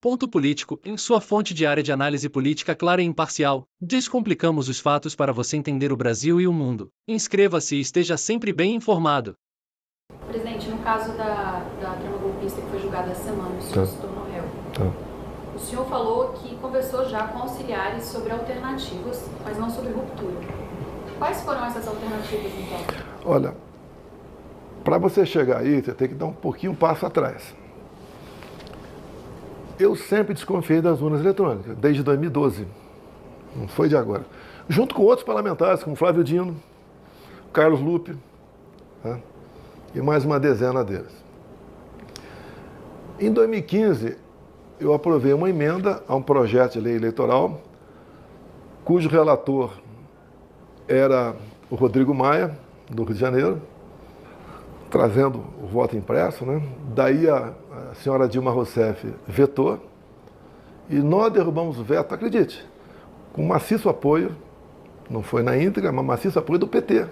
Ponto Político, em sua fonte diária de análise política clara e imparcial, descomplicamos os fatos para você entender o Brasil e o mundo. Inscreva-se e esteja sempre bem informado. Presidente, no caso da trama golpista que foi julgada essa semana, o senhor se tornou réu. O senhor falou que conversou já com auxiliares sobre alternativas, mas não sobre ruptura. Quais foram essas alternativas, então? Olha, para você chegar aí, você tem que dar um pouquinho um passo atrás. Eu sempre desconfiei das urnas eletrônicas, desde 2012. Não foi de agora. Junto com outros parlamentares, como Flávio Dino, Carlos Lupe, tá? E mais uma dezena deles. Em 2015, eu aprovei uma emenda a um projeto de lei eleitoral, cujo relator era o Rodrigo Maia, do Rio de Janeiro, trazendo o voto impresso, né? Daí a senhora Dilma Rousseff vetou e nós derrubamos o veto, acredite, com maciço apoio, não foi na íntegra, mas maciço apoio do PT.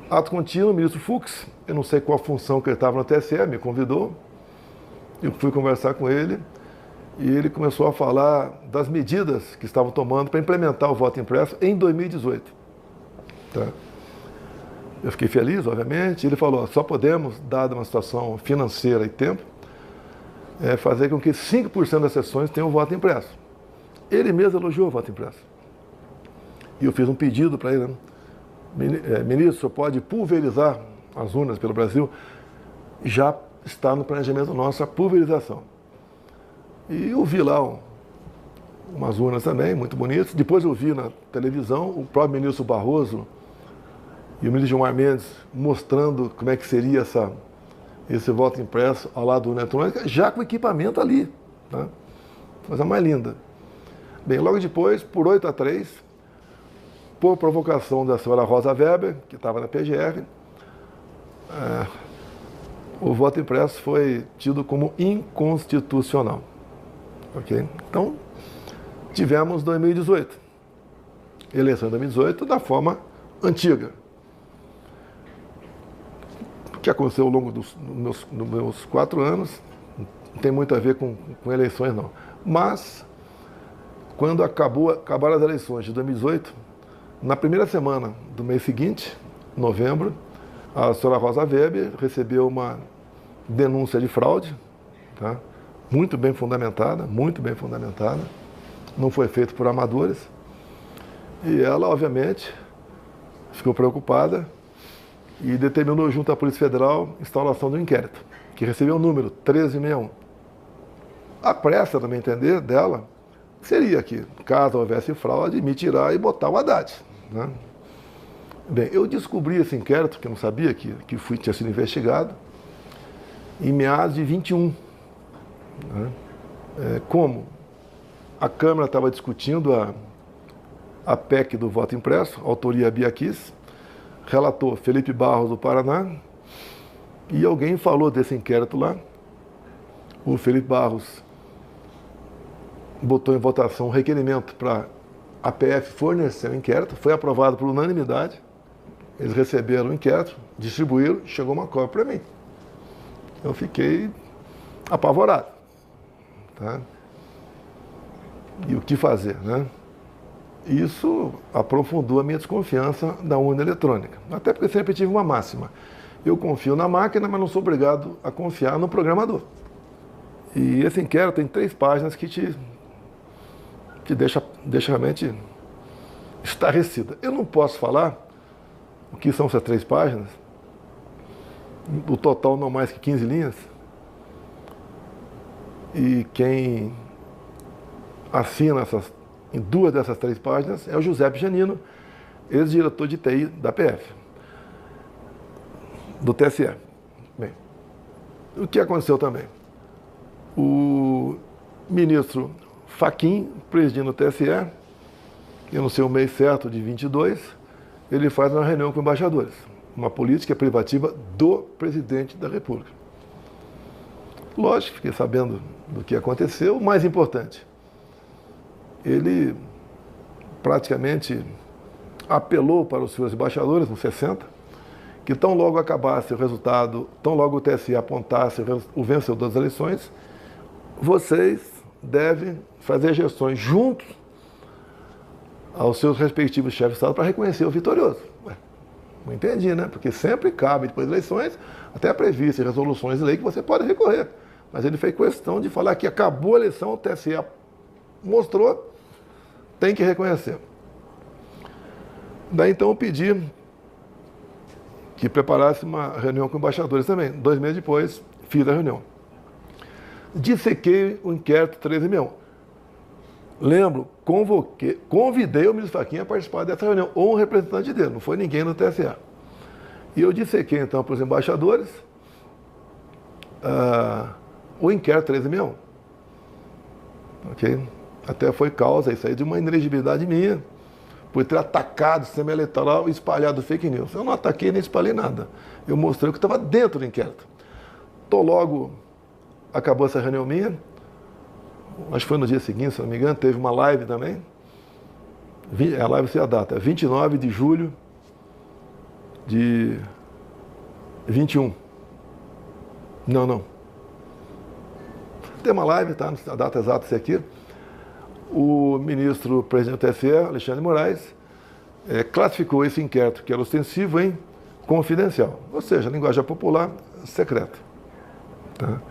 Ato contínuo, o ministro Fux, eu não sei qual a função que ele estava no TSE, me convidou, eu fui conversar com ele e ele começou a falar das medidas que estavam tomando para implementar o voto impresso em 2018. Tá? Eu fiquei feliz, obviamente. Ele falou, só podemos, dada uma situação financeira e tempo, fazer com que 5% das sessões tenham voto impresso. Ele mesmo elogiou o voto impresso. E eu fiz um pedido para ele, né? Ministro, o senhor pode pulverizar as urnas pelo Brasil? Já está no planejamento nosso a pulverização. E eu vi lá umas urnas também, muito bonitas. Depois eu vi na televisão o próprio ministro Barroso e o ministro Gilmar Mendes mostrando como é que seria esse voto impresso ao lado do urna eletrônica, já com equipamento ali. Tá? Coisa mais linda. Bem, logo depois, por 8-3, por provocação da senhora Rosa Weber, que estava na PGR, o voto impresso foi tido como inconstitucional. Okay? Então, tivemos 2018. Eleição de 2018 da forma antiga. O que aconteceu ao longo dos meus 4 anos não tem muito a ver com eleições, não. Mas, quando acabaram as eleições de 2018, na primeira semana do mês seguinte, novembro, a senhora Rosa Weber recebeu uma denúncia de fraude, tá? Muito bem fundamentada, não foi feito por amadores, e ela, obviamente, ficou preocupada e determinou junto à Polícia Federal a instauração do inquérito, que recebeu o número 1361. A pressa, no meu entender, dela, seria que, caso houvesse fraude, me tirar e botar o Haddad. Né? Bem, eu descobri esse inquérito, que eu não sabia que tinha sido investigado, em meados de 21. Né? Como a Câmara estava discutindo a PEC do voto impresso, autoria Bia Kiss, relator Felipe Barros, do Paraná, e alguém falou desse inquérito lá. O Felipe Barros botou em votação um requerimento para a PF fornecer o inquérito, foi aprovado por unanimidade, eles receberam o inquérito, distribuíram, chegou uma cópia para mim. Eu fiquei apavorado. Tá? E o que fazer, né? Isso aprofundou a minha desconfiança da urna eletrônica. Até porque sempre tive uma máxima. Eu confio na máquina, mas não sou obrigado a confiar no programador. E esse inquérito tem 3 páginas que te deixa realmente estarrecida. Eu não posso falar o que são essas 3 páginas, o total não mais que 15 linhas, e quem assina em 2 dessas 3 páginas é o Giuseppe Janino, ex-diretor de TI da PF, do TSE. Bem, o que aconteceu também? O ministro Fachin, presidindo o TSE, eu não sei o mês certo, de 22, ele faz uma reunião com embaixadores, uma política privativa do presidente da República. Lógico, fiquei sabendo do que aconteceu. O mais importante, ele praticamente apelou para os seus embaixadores, uns 60, que tão logo acabasse o resultado, tão logo o TSE apontasse o vencedor das eleições, vocês devem fazer gestões juntos aos seus respectivos chefes de Estado para reconhecer o vitorioso. Ué, não entendi, né? Porque sempre cabe, depois das eleições, até previstas resoluções de lei que você pode recorrer. Mas ele fez questão de falar que acabou a eleição, o TSE mostrou, tem que reconhecer. Daí então eu pedi que preparasse uma reunião com embaixadores também. 2 meses depois, fiz a reunião. Dissequei o inquérito 13.000. Lembro, convidei o ministro Fachin a participar dessa reunião, ou um representante dele, não foi ninguém no TSE. E eu dissequei então para os embaixadores o inquérito 13.000. Ok? Até foi causa isso aí de uma inelegibilidade minha, por ter atacado o sistema eleitoral e espalhado fake news. Eu não ataquei nem espalhei nada. Eu mostrei o que estava dentro do inquérito. Então logo acabou essa reunião minha, acho que foi no dia seguinte, se não me engano, teve uma live também. A live sei a data, 29 de julho de 21. Não. Tem uma live, tá? A data exata é aqui. O ministro presidente do TSE, Alexandre de Moraes, classificou esse inquérito, que era ostensivo, em confidencial. Ou seja, linguagem popular, secreto. Tá?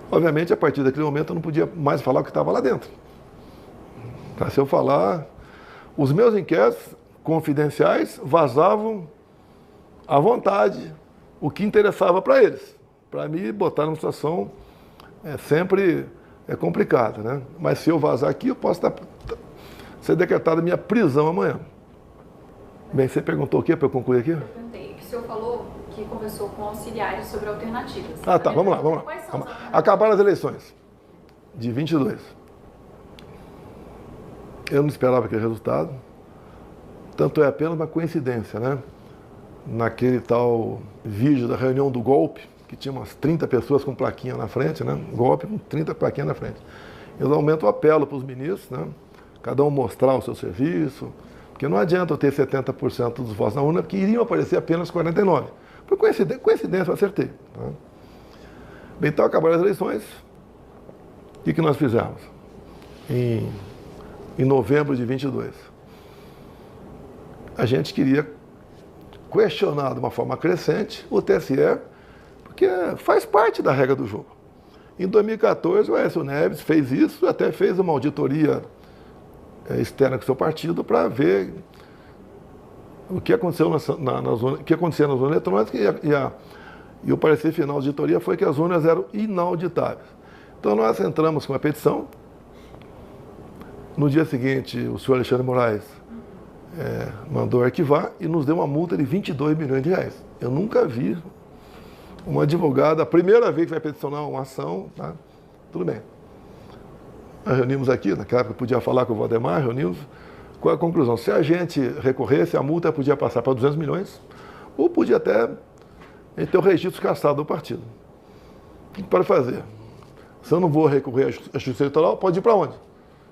Obviamente, a partir daquele momento, eu não podia mais falar o que estava lá dentro. Tá? Se eu falar, os meus inquéritos confidenciais vazavam à vontade o que interessava para eles. Para mim, botar numa situação sempre complicada, né? Mas se eu vazar aqui, eu posso ser decretada minha prisão amanhã. Bem, você perguntou o quê para eu concluir aqui? Eu perguntei que o senhor falou que conversou com auxiliares sobre alternativas. Tá, vamos lá. Quais são as alternativas? Acabaram as eleições de 22. Eu não esperava aquele resultado. Tanto é apenas uma coincidência, né? Naquele tal vídeo da reunião do golpe, que tinha umas 30 pessoas com plaquinha na frente, né? Golpe com 30 plaquinhas na frente. Eu aumento o apelo para os ministros, né? Cada um mostrar o seu serviço, porque não adianta eu ter 70% dos votos na urna, porque iriam aparecer apenas 49%. Por coincidência eu acertei. Tá? Bem, então acabaram as eleições. O que nós fizemos? Em novembro de 22. A gente queria questionar de uma forma crescente o TSE, porque faz parte da regra do jogo. Em 2014, o Aécio Neves fez isso, até fez uma auditoria externa com o seu partido para ver o que aconteceu nas urnas eletrônicas e o parecer final da auditoria foi que as urnas eram inauditáveis. Então nós entramos com a petição. No dia seguinte, o senhor Alexandre de Moraes mandou arquivar e nos deu uma multa de 22 milhões de reais. Eu nunca vi uma advogada, a primeira vez que vai peticionar uma ação, tá? Tudo bem. Nós reunimos aqui, naquela época eu podia falar com o Valdemar, reunimos. Qual é a conclusão? Se a gente recorresse, a multa podia passar para 200 milhões, ou podia até ter o registro cassado do partido. O que pode fazer? Se eu não vou recorrer à Justiça Eleitoral, pode ir para onde?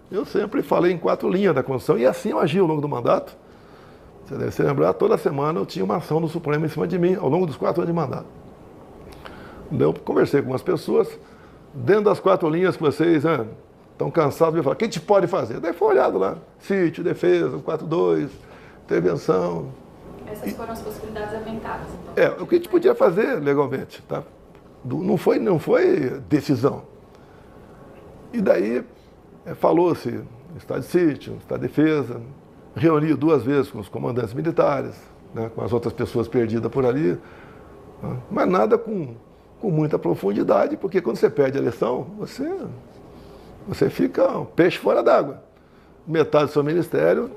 Eu sempre falei em 4 linhas da Constituição, e assim eu agi ao longo do mandato. Você deve se lembrar, toda semana eu tinha uma ação do Supremo em cima de mim, ao longo dos 4 anos de mandato. Eu conversei com umas pessoas, dentro das 4 linhas que vocês estão cansados de falar, o que a gente pode fazer? Daí foi olhado lá, sítio, defesa, 4.2, intervenção. Essas foram as possibilidades aventadas, então. O que a gente podia fazer legalmente, tá? Não foi decisão. E daí falou-se estado de sítio, estado de defesa, reuni 2 vezes com os comandantes militares, né, com as outras pessoas perdidas por ali, né, mas nada com muita profundidade, porque quando você perde a eleição, você fica um peixe fora d'água. Metade do seu ministério,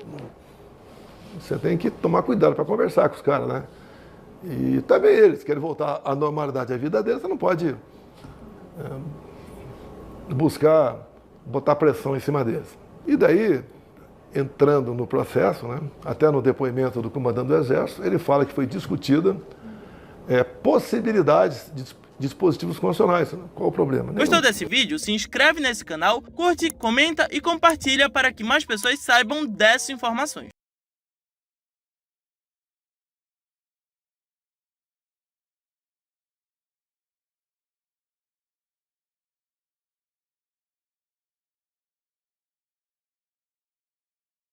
você tem que tomar cuidado para conversar com os caras, né? E também eles querem voltar à normalidade da vida deles, você não pode botar pressão em cima deles. E daí, entrando no processo, né, até no depoimento do comandante do Exército, ele fala que foi discutida possibilidades de dispositivos constitucionais. Qual o problema? Gostou desse vídeo? Se inscreve nesse canal, curte, comenta e compartilha para que mais pessoas saibam dessas informações.